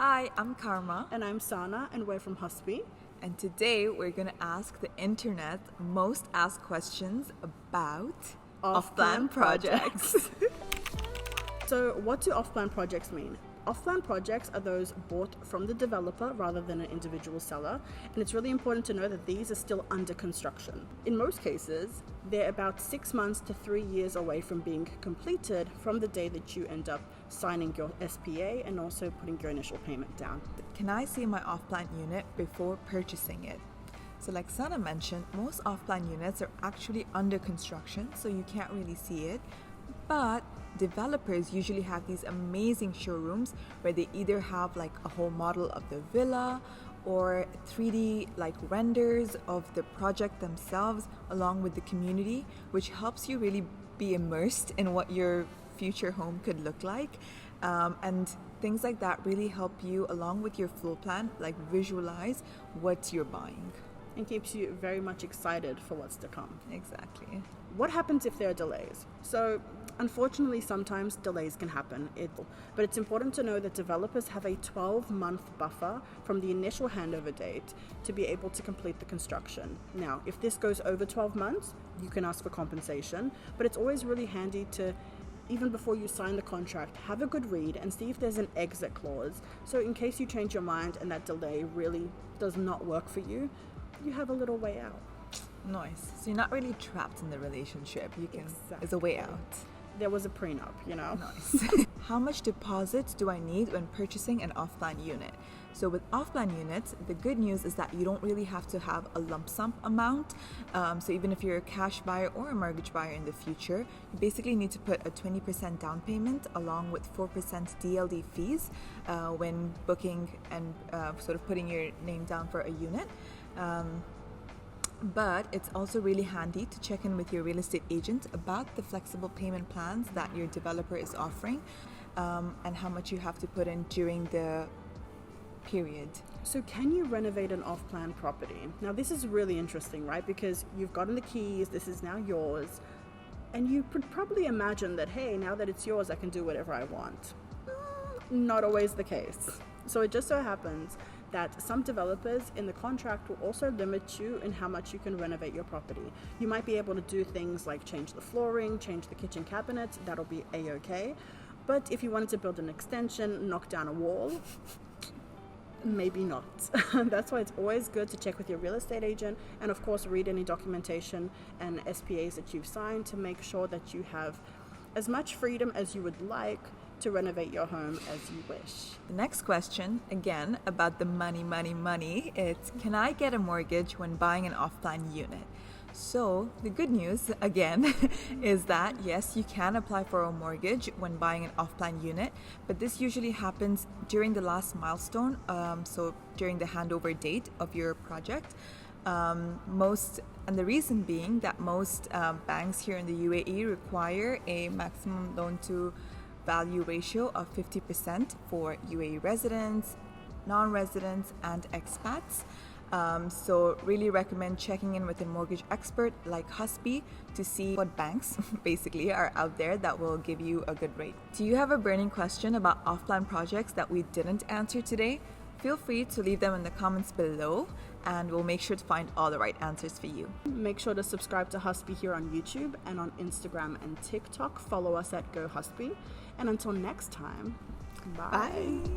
Hi, I'm Karma. And I'm Sana, and we're from Hospi. And today we're going to ask the internet most asked questions about Offplan Offplan projects. So what do off-plan projects mean? Off-plan projects are those bought from the developer rather than an individual seller, and it's really important to know that these are still under construction. In most cases, they're about 6 months to 3 years away from being completed from the day that you end up signing your SPA and also putting your initial payment down. Can I see my off-plan unit before purchasing it? So like Sana mentioned, most off-plan units are actually under construction, so you can't really see it. But developers usually have these amazing showrooms where they either have like a whole model of the villa or 3D like renders of the project themselves along with the community, which helps you really be immersed in what your future home could look like. And things like that really help you along with your floor plan, like visualize what you're buying. And keeps you very much excited for what's to come. Exactly. What happens if there are delays? So unfortunately, sometimes delays can happen, but it's important to know that developers have a 12-month buffer from the initial handover date to be able to complete the construction. Now, if this goes over 12 months, you can ask for compensation, but it's always really handy to, even before you sign the contract, have a good read and see if there's an exit clause. So in case you change your mind and that delay really does not work for you, you have a little way out. Nice. So you're not really trapped in the relationship. You can. Exactly. There's a way out. There was a prenup, you know. Nice. How much deposit do I need when purchasing an off-plan unit? So with off-plan units, the good news is that you don't really have to have a lump sum amount. So even if you're a cash buyer or a mortgage buyer in the future, you basically need to put a 20% down payment along with 4% DLD fees when booking and sort of putting your name down for a unit. But it's also really handy to check in with your real estate agent about the flexible payment plans that your developer is offering and how much you have to put in during the period. So can you renovate an off-plan property? Now this is really interesting, right? Because you've gotten the keys, this is now yours, and you could probably imagine that, hey, now that it's yours, I can do whatever I want. Not always the case. So it just so happens that some developers in the contract will also limit you in how much you can renovate your property. You might be able to do things like change the flooring, change the kitchen cabinets, that'll be a-okay. But if you wanted to build an extension, knock down a wall, maybe not. That's why it's always good to check with your real estate agent and of course read any documentation and SPAs that you've signed to make sure that you have as much freedom as you would like to renovate your home as you wish. The next question, again, about the money, it's can I get a mortgage when buying an off-plan unit? So the good news, again, is that yes, you can apply for a mortgage when buying an off-plan unit, but this usually happens during the last milestone, so during the handover date of your project. And the reason being that most banks here in the UAE require a maximum loan to value ratio of 50% for UAE residents, non-residents, and expats. So really recommend checking in with a mortgage expert like Hospi to see what banks basically are out there that will give you a good rate. Do you have a burning question about off-plan projects that we didn't answer today? Feel free to leave them in the comments below and we'll make sure to find all the right answers for you. Make sure to subscribe to Hospi here on YouTube and on Instagram and TikTok. Follow us at Go Hospi. And until next time, bye. Bye.